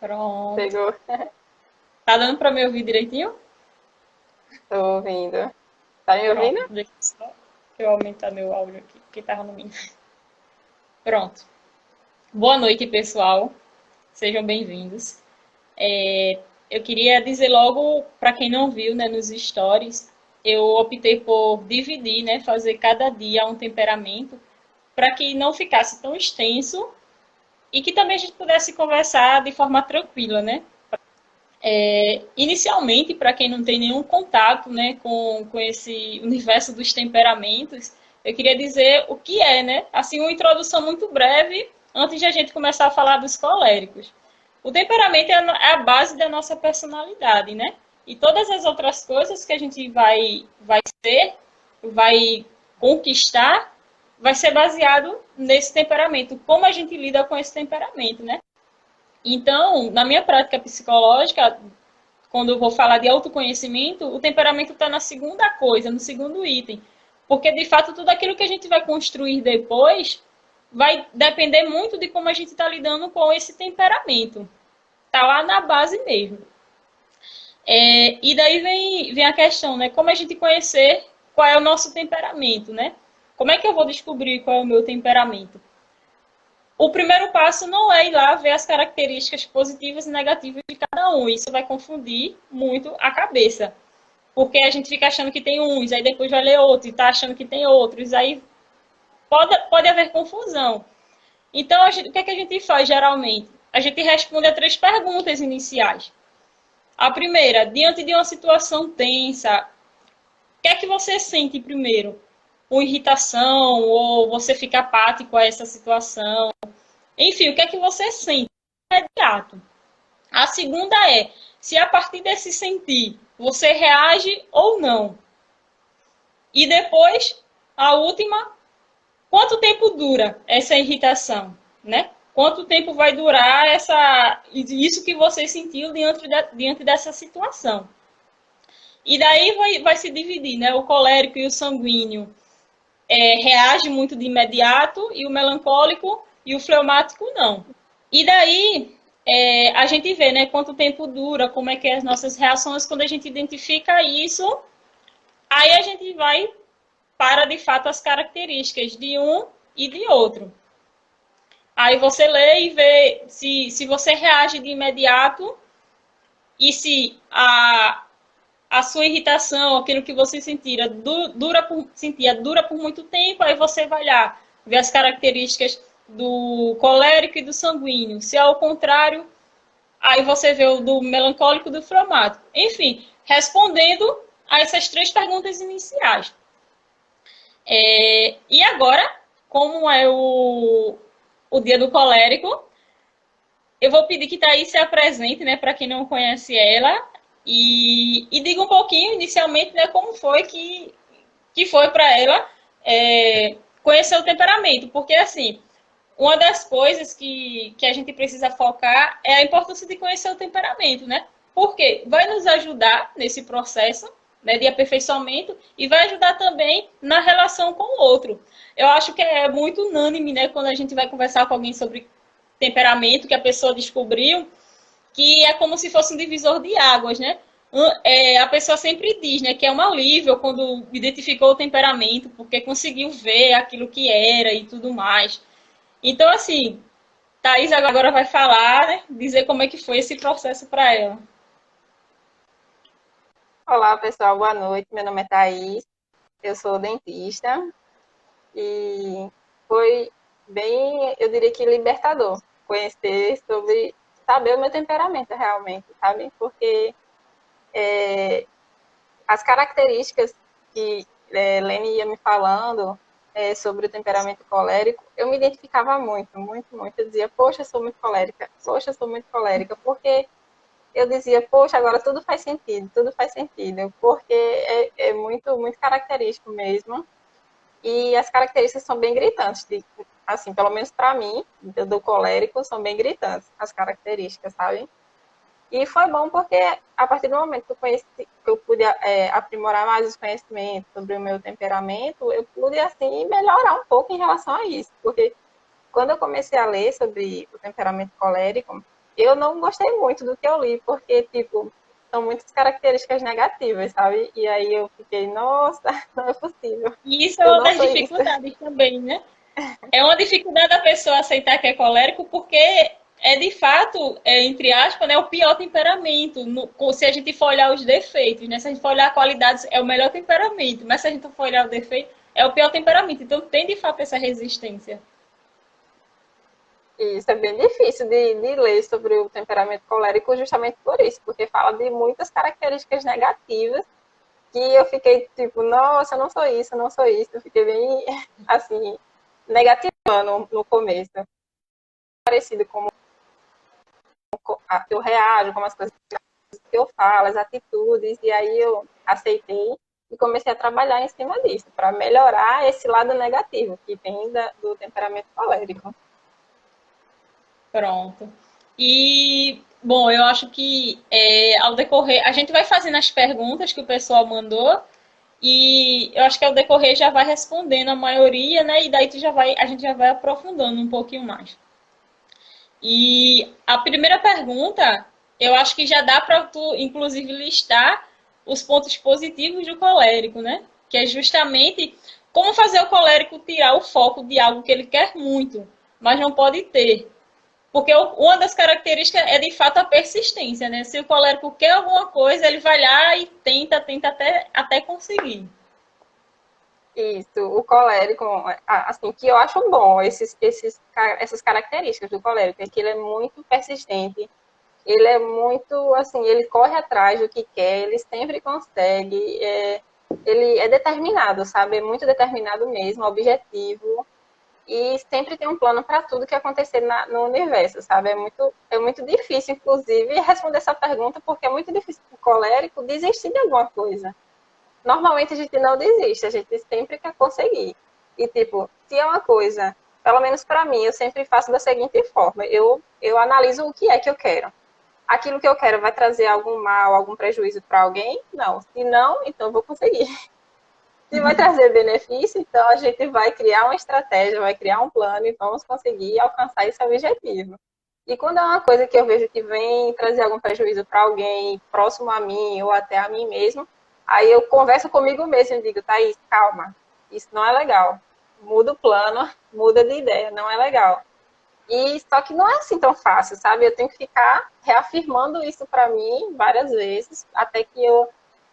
Pronto. Pegou? Tá dando para me ouvir direitinho? Tô ouvindo. Tá me Pronto. ouvindo? Deixa só eu aumentar meu áudio aqui, porque tava no mínimo. Pronto. Boa noite, pessoal. Sejam bem-vindos. Eu queria dizer logo, para quem não viu, né, nos stories, eu optei por dividir, né, fazer cada dia um temperamento, para que não ficasse tão extenso e que também a gente pudesse conversar de forma tranquila, né? Inicialmente, para quem não tem nenhum contato, né, com esse universo dos temperamentos, eu queria dizer o que é, né? Assim, uma introdução muito breve antes de a gente começar a falar dos coléricos. O temperamento é a base da nossa personalidade, né? E todas as outras coisas que a gente vai ser, vai conquistar, vai ser baseado nesse temperamento. Como a gente lida com esse temperamento, né? Então, na minha prática psicológica, quando eu vou falar de autoconhecimento, o temperamento está na segunda coisa, no segundo item. Porque, de fato, tudo aquilo que a gente vai construir depois vai depender muito de como a gente está lidando com esse temperamento. Está lá na base mesmo. E daí vem a questão, né? Como a gente conhecer qual é o nosso temperamento, né? Como é que eu vou descobrir qual é o meu temperamento? O primeiro passo não é ir lá ver as características positivas e negativas de cada um. Isso vai confundir muito a cabeça. Porque a gente fica achando que tem uns, aí depois vai ler outro, e está achando que tem outros. Aí pode haver confusão. Então, o que é que a gente faz geralmente? A gente responde a três perguntas iniciais. A primeira, diante de uma situação tensa, o que é que você sente primeiro? Uma irritação ou você fica apático a essa situação? Enfim, o que é que você sente imediato? A segunda é, se a partir desse sentir você reage ou não. E depois, a última, quanto tempo dura essa irritação, né? Quanto tempo vai durar isso que você sentiu diante dessa situação? E daí vai se dividir, né? O colérico e o sanguíneo reage muito de imediato e o melancólico e o fleumático não. E daí a gente vê, né? Quanto tempo dura, como é que é as nossas reações quando a gente identifica isso. Aí a gente vai para de fato as características de um e de outro. Aí você lê e vê se você reage de imediato e se a sua irritação, aquilo que você dura por muito tempo, aí você vai lá ver as características do colérico e do sanguíneo. Se é ao contrário, aí você vê o do melancólico e do fleumático. Enfim, respondendo a essas três perguntas iniciais. E agora, como é o dia do colérico, eu vou pedir que Thaís se apresente, né, para quem não conhece ela, e diga um pouquinho, inicialmente, né, como foi que foi para ela conhecer o temperamento. Porque, assim, uma das coisas que a gente precisa focar é a importância de conhecer o temperamento, né? Porque vai nos ajudar nesse processo, né, de aperfeiçoamento e vai ajudar também na relação com o outro. Eu acho que é muito unânime, né, quando a gente vai conversar com alguém sobre temperamento que a pessoa descobriu, que é como se fosse um divisor de águas, né? A pessoa sempre diz, né, que é um alívio quando identificou o temperamento, porque conseguiu ver aquilo que era e tudo mais. Então, assim, Thaís agora vai falar, né, dizer como é que foi esse processo para ela. Olá, pessoal, boa noite. Meu nome é Thaís, eu sou dentista e foi bem, eu diria que libertador conhecer sobre, saber o meu temperamento realmente, sabe? Porque as características que Lene ia me falando sobre o temperamento colérico, eu me identificava muito, muito, muito. Eu dizia, poxa, eu sou muito colérica, poxa, eu sou muito colérica, porque eu dizia, poxa, agora tudo faz sentido, porque é muito, muito característico mesmo. E as características são bem gritantes, assim, pelo menos para mim, do colérico, são bem gritantes as características, sabe? E foi bom porque a partir do momento que que eu pude aprimorar mais os conhecimentos sobre o meu temperamento, eu pude, assim, melhorar um pouco em relação a isso. Porque quando eu comecei a ler sobre o temperamento colérico, eu não gostei muito do que eu li, porque, tipo, são muitas características negativas, sabe? E aí eu fiquei, nossa, não é possível. E isso é Eu uma não das sou isso. dificuldades também, né? É uma dificuldade da pessoa aceitar que é colérico, porque é de fato, entre aspas, né, o pior temperamento. Se a gente for olhar os defeitos, né? Se a gente for olhar qualidades, é o melhor temperamento. Mas se a gente for olhar o defeito, é o pior temperamento. Então tem de fato essa resistência. E isso é bem difícil de ler sobre o temperamento colérico justamente por isso, porque fala de muitas características negativas que eu fiquei tipo, nossa, eu não sou isso, eu não sou isso. Eu fiquei bem, assim, negativando no começo. Parecido como eu reajo, como as coisas que eu falo, as atitudes, e aí eu aceitei e comecei a trabalhar em cima disso, para melhorar esse lado negativo que tem do temperamento colérico. Pronto. E, bom, eu acho que ao decorrer, a gente vai fazendo as perguntas que o pessoal mandou e eu acho que ao decorrer já vai respondendo a maioria, né? E daí a gente já vai aprofundando um pouquinho mais. E a primeira pergunta, eu acho que já dá para tu, inclusive, listar os pontos positivos do colérico, né? Que é justamente como fazer o colérico tirar o foco de algo que ele quer muito, mas não pode ter. Porque uma das características é, de fato, a persistência, né? Se o colérico quer alguma coisa, ele vai lá e tenta até conseguir. Isso, o colérico, assim, que eu acho bom, essas características do colérico, é que ele é muito persistente, ele é muito, assim, ele corre atrás do que quer, ele sempre consegue, ele é determinado, sabe? É muito determinado mesmo, objetivo, e sempre tem um plano para tudo que acontecer no universo, sabe? É muito difícil, inclusive, responder essa pergunta, porque é muito difícil para o colérico desistir de alguma coisa. Normalmente a gente não desiste, a gente sempre quer conseguir. E, tipo, se é uma coisa, pelo menos para mim, eu sempre faço da seguinte forma: eu analiso o que é que eu quero. Aquilo que eu quero vai trazer algum mal, algum prejuízo para alguém? Não. Se não, então eu vou conseguir. Se vai trazer benefício, então a gente vai criar uma estratégia, vai criar um plano e vamos conseguir alcançar esse objetivo. E quando é uma coisa que eu vejo que vem trazer algum prejuízo para alguém próximo a mim ou até a mim mesmo, aí eu converso comigo mesmo e digo, Thaís, calma, isso não é legal. Muda o plano, muda de ideia, não é legal. E só que não é assim tão fácil, sabe? Eu tenho que ficar reafirmando isso para mim várias vezes, até que eu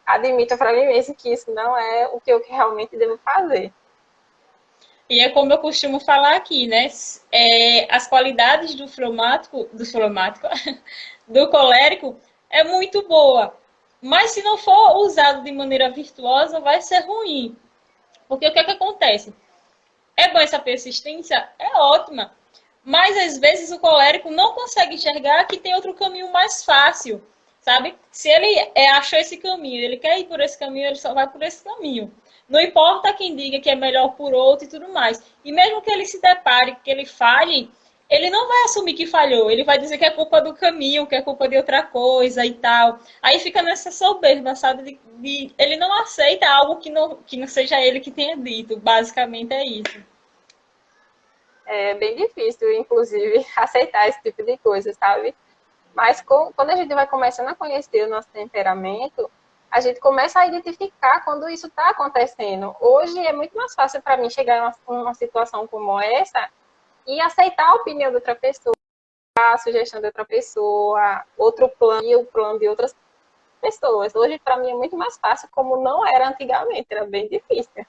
admita para mim mesmo que isso não é o que eu realmente devo fazer. E é como eu costumo falar aqui, né? As qualidades do colérico é muito boa. Mas se não for usado de maneira virtuosa, vai ser ruim. Porque o que é que acontece? É bom essa persistência? É ótima. Mas às vezes o colérico não consegue enxergar que tem outro caminho mais fácil, sabe? Se ele achou esse caminho, ele quer ir por esse caminho, ele só vai por esse caminho. Não importa quem diga que é melhor por outro e tudo mais. E mesmo que ele se depare, que ele falhe, ele não vai assumir que falhou. Ele vai dizer que é culpa do caminho, que é culpa de outra coisa e tal. Aí fica nessa soberba, sabe? Ele não aceita algo que não seja ele que tenha dito. Basicamente é isso. É bem difícil, inclusive, aceitar esse tipo de coisa, sabe? Mas quando a gente vai começando a conhecer o nosso temperamento, a gente começa a identificar quando isso está acontecendo. Hoje é muito mais fácil para mim chegar em uma situação como essa e aceitar a opinião de outra pessoa, a sugestão de outra pessoa, outro plano e o plano de outras pessoas. Hoje, para mim, é muito mais fácil, como não era antigamente, era bem difícil.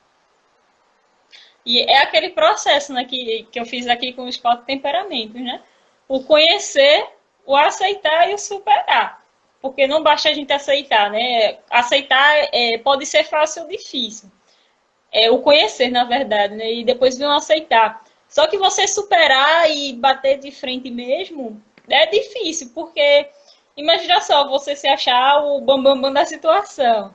E é aquele processo, né, que eu fiz aqui com os 4 temperamentos, né? O conhecer, o aceitar e o superar. Porque não basta a gente aceitar, né? Aceitar pode ser fácil ou difícil. É o conhecer, na verdade, né? E depois não aceitar. Só que você superar e bater de frente mesmo é difícil, porque imagina só, você se achar o bambambam bam, bam da situação.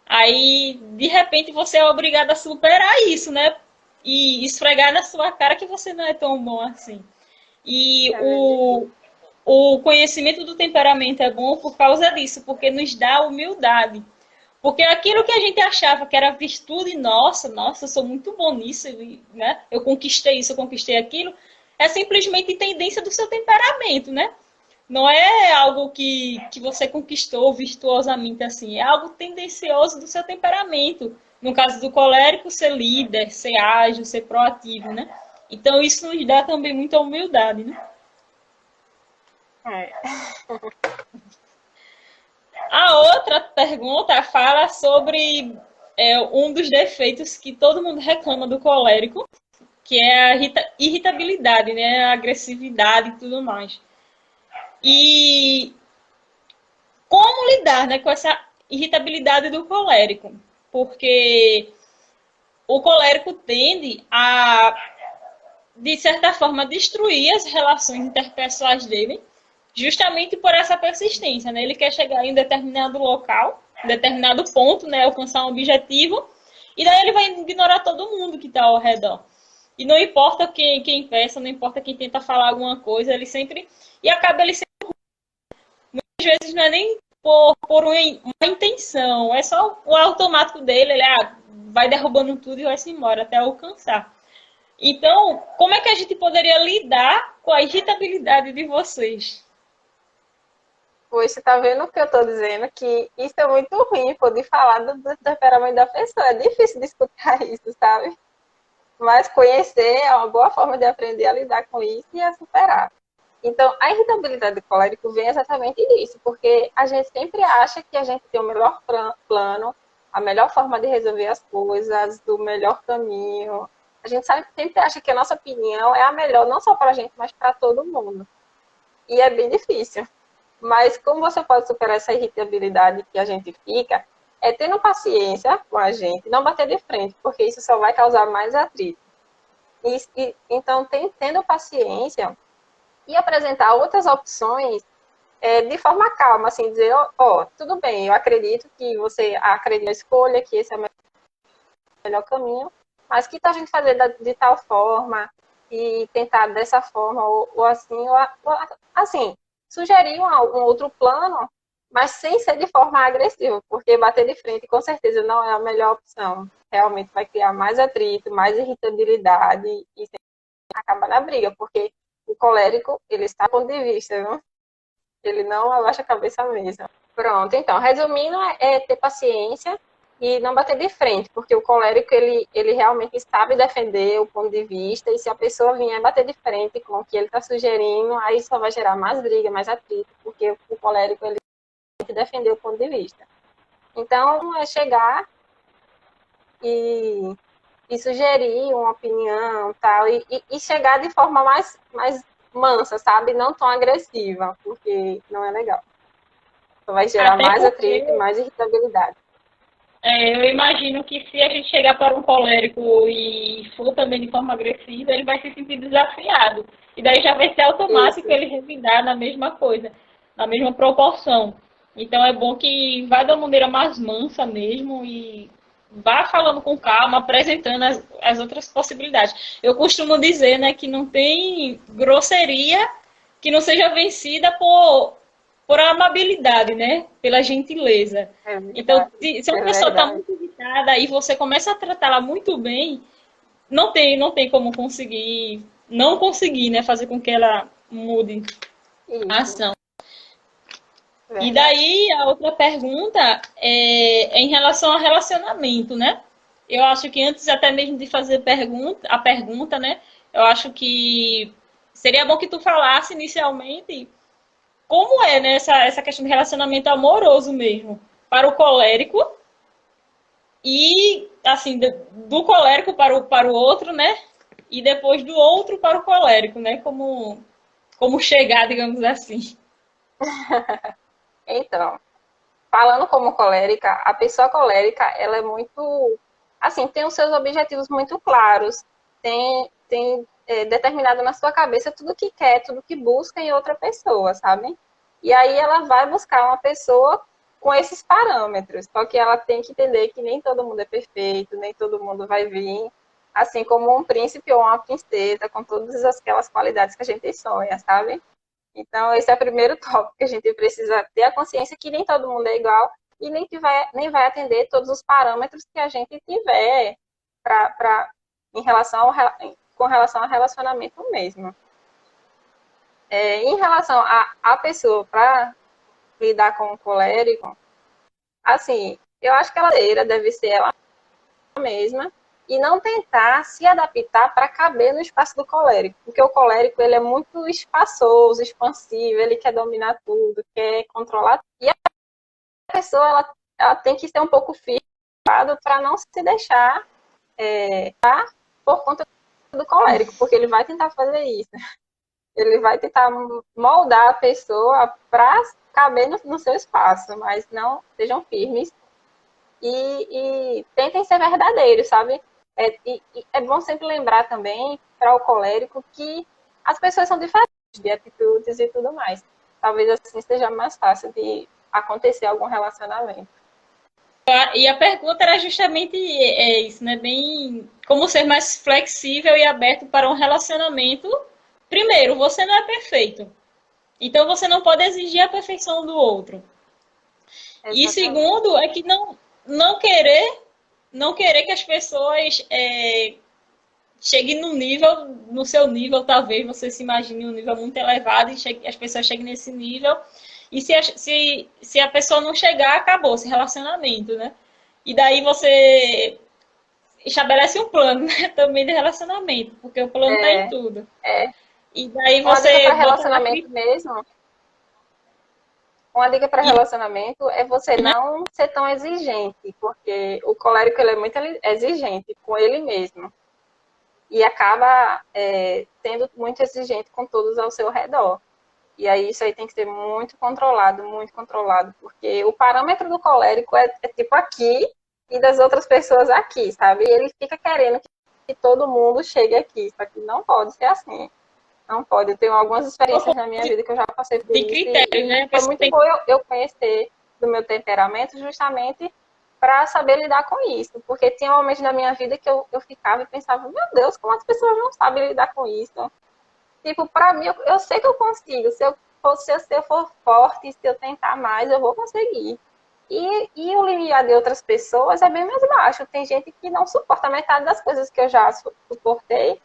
Aí, de repente, você é obrigado a superar isso, né? E esfregar na sua cara que você não é tão bom assim. E É bem difícil. o conhecimento do temperamento é bom por causa disso, porque nos dá humildade. Porque aquilo que a gente achava que era virtude nossa, eu sou muito bom nisso, né? Eu conquistei isso, eu conquistei aquilo, é simplesmente tendência do seu temperamento, né? não é algo que você conquistou virtuosamente assim, é algo tendencioso do seu temperamento. No caso do colérico, ser líder, ser ágil, ser proativo, né? Então isso nos dá também muita humildade, né? É. A outra pergunta fala sobre um dos defeitos que todo mundo reclama do colérico, que é a irritabilidade, né? A agressividade e tudo mais. E como lidar, né, com essa irritabilidade do colérico? Porque o colérico tende a, de certa forma, destruir as relações interpessoais dele, justamente por essa persistência, né? Ele quer chegar em um determinado local, em determinado ponto, né, alcançar um objetivo, e daí ele vai ignorar todo mundo que está ao redor. E não importa quem peça, não importa quem tenta falar alguma coisa, ele sempre... E acaba ele sempre... Às vezes não é nem por uma intenção, é só o automático dele, ele vai derrubando tudo e vai se embora até alcançar. Então, como é que a gente poderia lidar com a irritabilidade de vocês? Você tá vendo o que eu tô dizendo? Que isso é muito ruim, poder falar do temperamento da pessoa. É difícil de escutar isso, sabe? Mas conhecer é uma boa forma de aprender a lidar com isso e a superar. Então, a irritabilidade do colérico vem exatamente disso, porque a gente sempre acha que a gente tem o melhor plano, a melhor forma de resolver as coisas, do melhor caminho. A gente sempre acha que a nossa opinião é a melhor, não só para a gente, mas para todo mundo. E é bem difícil. Mas como você pode superar essa irritabilidade que a gente fica, é tendo paciência com a gente, não bater de frente, porque isso só vai causar mais atrito. Então, tendo paciência e apresentar outras opções de forma calma, assim, dizer, tudo bem, eu acredito que você acredita na escolha, que esse é o melhor caminho, mas que tal a gente fazer de tal forma e tentar dessa forma, ou assim, ou assim, sugerir um outro plano, mas sem ser de forma agressiva, porque bater de frente com certeza não é a melhor opção. Realmente vai criar mais atrito, mais irritabilidade e acaba na briga, porque o colérico, ele está do ponto de vista, viu? Ele não abaixa a cabeça mesmo. Pronto, então, resumindo, é ter paciência e não bater de frente, porque o colérico, ele realmente sabe defender o ponto de vista, e se a pessoa vier bater de frente com o que ele está sugerindo, aí só vai gerar mais briga, mais atrito, porque o colérico, ele tem que defender o ponto de vista. Então, é chegar e sugerir uma opinião tal, e chegar de forma mais mansa, sabe? Não tão agressiva, porque não é legal. Só vai gerar Até mais porque atrito e mais irritabilidade. eu imagino que se a gente chegar para um colérico e for também de forma agressiva, ele vai se sentir desafiado. E daí já vai ser automático Isso, ele revidar na mesma coisa, na mesma proporção. Então é bom que vá da maneira mais mansa mesmo e vá falando com calma, apresentando as outras possibilidades. Eu costumo dizer, né, que não tem grosseria que não seja vencida por amabilidade, né? Pela gentileza. é Então, verdade. se uma É pessoa está verdade. muito irritada e você começa a tratá-la muito bem, não tem como não conseguir, né, fazer com que ela mude a Isso, ação. E verdade. daí a outra pergunta é em relação ao relacionamento, né? Eu acho que antes até mesmo de fazer a pergunta, né? Eu acho que seria bom que tu falasse inicialmente como é, né, essa questão de relacionamento amoroso mesmo, para o colérico e, assim, do colérico para o outro, né? E depois do outro para o colérico, né? Como chegar, digamos assim. Então, falando como colérica, a pessoa colérica, ela é muito, assim, tem os seus objetivos muito claros, tem determinado na sua cabeça tudo que quer, tudo que busca em outra pessoa, sabe? E aí ela vai buscar uma pessoa com esses parâmetros, só que ela tem que entender que nem todo mundo é perfeito, nem todo mundo vai vir, assim como um príncipe ou uma princesa, com todas aquelas qualidades que a gente sonha, sabe? Então, esse é o primeiro tópico que a gente precisa ter a consciência que nem todo mundo é igual e nem vai atender todos os parâmetros que a gente tiver em relação com relação ao relacionamento mesmo. Em relação à pessoa para lidar com o colérico, assim, eu acho que ela deve ser ela mesma e não tentar se adaptar para caber no espaço do colérico, porque o colérico ele é muito espaçoso, expansivo, ele quer dominar tudo, quer controlar tudo. E a pessoa ela tem que ser um pouco firme para não se deixar por conta do colérico, porque ele vai tentar fazer isso. Ele vai tentar moldar a pessoa para caber no seu espaço, mas não sejam firmes e tentem ser verdadeiros, sabe? É bom sempre lembrar também, para o colérico, que as pessoas são diferentes de atitudes e tudo mais. Talvez assim seja mais fácil de acontecer algum relacionamento. E a pergunta era justamente isso, né? Bem, como ser mais flexível e aberto para um relacionamento. Primeiro, você não é perfeito. Então você não pode exigir a perfeição do outro. E Exatamente. segundo, é que não querer, não querer que as pessoas cheguem no seu nível, talvez você se imagine um nível muito elevado e as pessoas cheguem nesse nível. E se a pessoa não chegar, acabou esse relacionamento, né? E daí você estabelece um plano, né, também de relacionamento, porque o plano está em É, tudo. é. E daí Uma dica você para bota lá relacionamento mesmo, uma dica para e relacionamento é você não ser tão exigente, porque o colérico ele é muito exigente com ele mesmo e acaba sendo muito exigente com todos ao seu redor. E aí isso aí tem que ser muito controlado, porque o parâmetro do colérico é tipo aqui e das outras pessoas aqui, sabe? E ele fica querendo que todo mundo chegue aqui, só que não pode ser assim. Não pode. Eu tenho algumas experiências na minha vida que eu já passei por de isso critérios, e né? A foi pessoa muito tem bom eu conhecer do meu temperamento justamente para saber lidar com isso. Porque tinha momentos na minha vida que eu ficava e pensava, meu Deus, como as pessoas não sabem lidar com isso? Tipo, para mim, eu sei que eu consigo. Se eu for forte, se eu tentar mais, eu vou conseguir. E o limiar de outras pessoas é bem mais baixo. Tem gente que não suporta metade das coisas que eu já suportei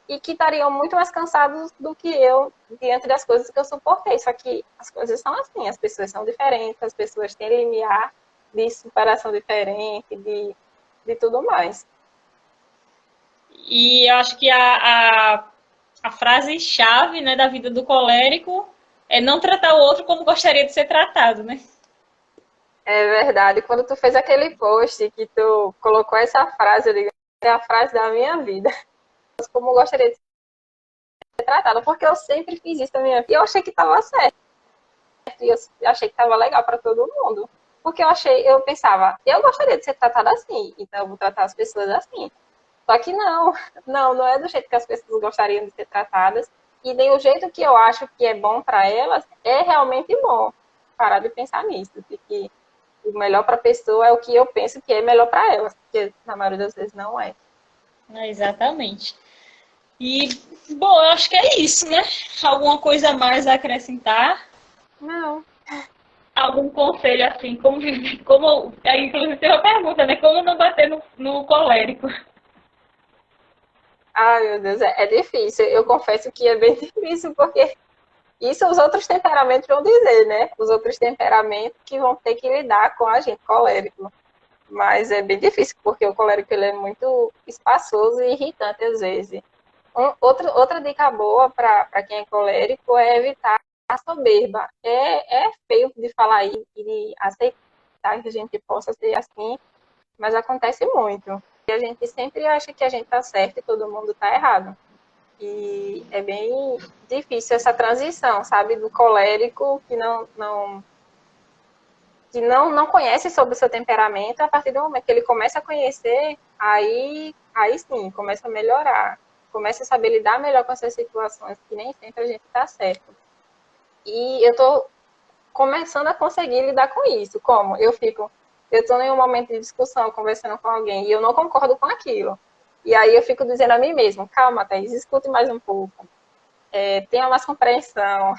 e que estariam muito mais cansados do que eu diante das coisas que eu suportei. Só que as coisas são assim, as pessoas são diferentes, as pessoas têm limiar de superação diferente, de tudo mais. e eu acho que a frase-chave, né, da vida do colérico é não tratar o outro como gostaria de ser tratado, né? É verdade. Quando tu fez aquele post que tu colocou essa frase, eu digo, é a frase da minha vida. Como eu gostaria de ser tratada, porque eu sempre fiz isso na minha vida. E eu achei que estava certo. E eu achei que estava legal para todo mundo. Porque eu pensava, eu gostaria de ser tratada assim, então eu vou tratar as pessoas assim. Só que não é do jeito que as pessoas gostariam de ser tratadas. E nem o jeito que eu acho que é bom para elas é realmente bom. Parar de pensar nisso, de que o melhor para a pessoa é o que eu penso que é melhor para ela, porque na maioria das vezes não é. Exatamente. E, bom, eu acho que é isso, né? Alguma coisa a mais a acrescentar? Não. Algum conselho assim, inclusive tem uma pergunta, né? Como não bater no colérico? Ai, meu Deus, é difícil. Eu confesso que é bem difícil, porque isso os outros temperamentos vão dizer, né? Os outros temperamentos que vão ter que lidar com a gente, colérico. Mas é bem difícil, porque o colérico ele é muito espaçoso e irritante às vezes. Outra dica boa para quem é colérico é evitar a soberba. É feio de falar e de aceitar que a gente possa ser assim, mas acontece muito. E a gente sempre acha que a gente está certo e todo mundo está errado. E é bem difícil essa transição, sabe? Do colérico que não conhece sobre o seu temperamento, a partir do momento que ele começa a conhecer, aí sim, começa a melhorar. Começa a saber lidar melhor com essas situações, que nem sempre a gente está certo. E eu estou começando a conseguir lidar com isso. Como? Eu estou em um momento de discussão, conversando com alguém, e eu não concordo com aquilo. E aí eu fico dizendo a mim mesmo, calma, Thaís, escute mais um pouco. Tenha mais compreensão.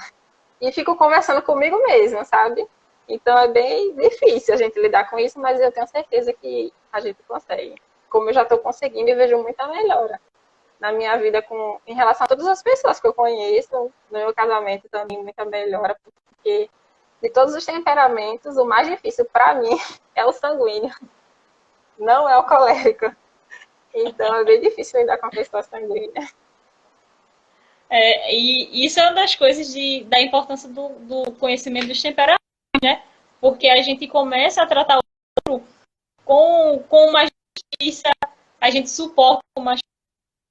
E fico conversando comigo mesma, sabe? Então é bem difícil a gente lidar com isso, mas eu tenho certeza que a gente consegue. Como eu já estou conseguindo e vejo muita melhora. na minha vida em relação a todas as pessoas que eu conheço, no meu casamento também muita melhora, porque de todos os temperamentos, o mais difícil para mim é o sanguíneo, não é o colérico. Então é bem difícil lidar com a pessoa sanguínea. E isso é uma das coisas da importância do conhecimento dos temperamentos, né? Porque a gente começa a tratar o outro com mais justiça, a gente suporta com mais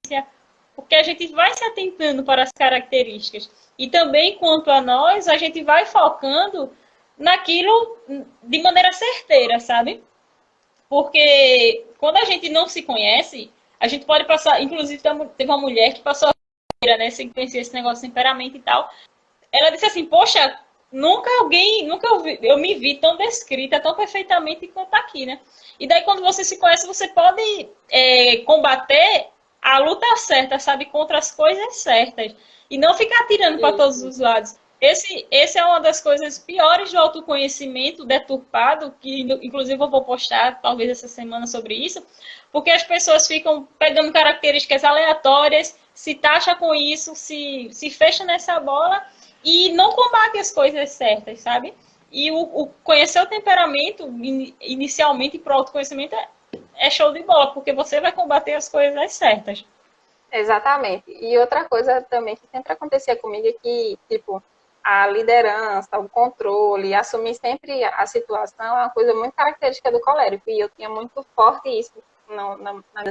justiça, porque a gente vai se atentando para as características. E também, quanto a nós, a gente vai focando naquilo de maneira certeira, sabe? Porque quando a gente não se conhece, a gente pode passar. Inclusive, teve uma mulher que passou a vida, né, sem conhecer esse negócio de temperamento e tal. Ela disse assim: poxa, nunca eu me vi tão descrita, tão perfeitamente quanto aqui, né? E daí, quando você se conhece, você pode combater a luta certa, sabe? Contra as coisas certas. E não ficar atirando para todos os lados. Esse é uma das coisas piores do autoconhecimento deturpado, que inclusive eu vou postar talvez essa semana sobre isso, porque as pessoas ficam pegando características aleatórias, se taxa com isso, se fecha nessa bola e não combate as coisas certas, sabe? E o conhecer o temperamento, inicialmente, para o autoconhecimento, é show de bola, porque você vai combater as coisas certas. Exatamente. E outra coisa também que sempre acontecia comigo é que, tipo, a liderança, o controle, assumir sempre a situação é uma coisa muito característica do colérico. E eu tinha muito forte isso,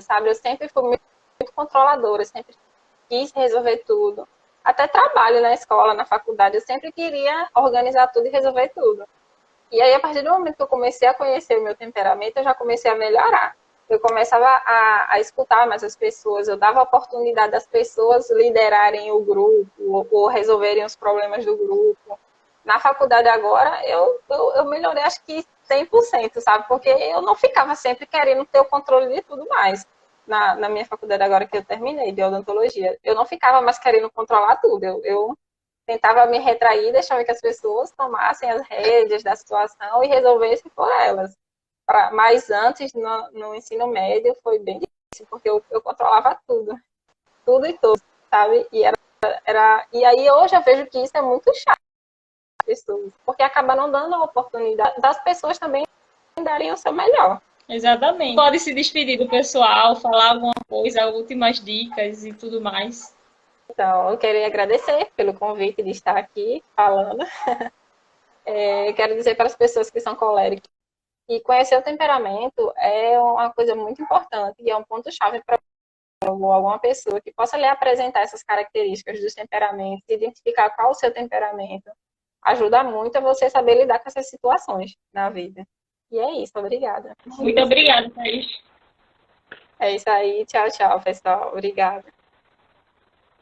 sabe? Eu sempre fui muito controladora, sempre quis resolver tudo. Até trabalho na escola, na faculdade, eu sempre queria organizar tudo e resolver tudo. E aí, a partir do momento que eu comecei a conhecer o meu temperamento, eu já comecei a melhorar. Eu começava a escutar mais as pessoas, eu dava a oportunidade das pessoas liderarem o grupo ou resolverem os problemas do grupo. Na faculdade agora, eu melhorei acho que 100%, sabe? Porque eu não ficava sempre querendo ter o controle de tudo mais. Na minha faculdade agora que eu terminei, de odontologia, eu não ficava mais querendo controlar tudo. Eu tentava me retrair, deixava que as pessoas tomassem as rédeas da situação e resolvessem por elas. Mas antes, no ensino médio, foi bem difícil, porque eu controlava tudo, tudo e tudo, sabe? E aí hoje eu vejo que isso é muito chato para as pessoas, porque acaba não dando a oportunidade das pessoas também darem o seu melhor. Exatamente. Pode se despedir do pessoal, falar alguma coisa, últimas dicas e tudo mais. Então, eu queria agradecer pelo convite de estar aqui falando. Quero dizer para as pessoas que são coléricas que conhecer o temperamento é uma coisa muito importante e é um ponto-chave para alguma pessoa que possa lhe apresentar essas características dos temperamentos, identificar qual o seu temperamento. Ajuda muito a você saber lidar com essas situações na vida. E é isso, obrigada. Muito obrigada, Thaís. É isso aí, tchau, tchau, pessoal. Obrigada.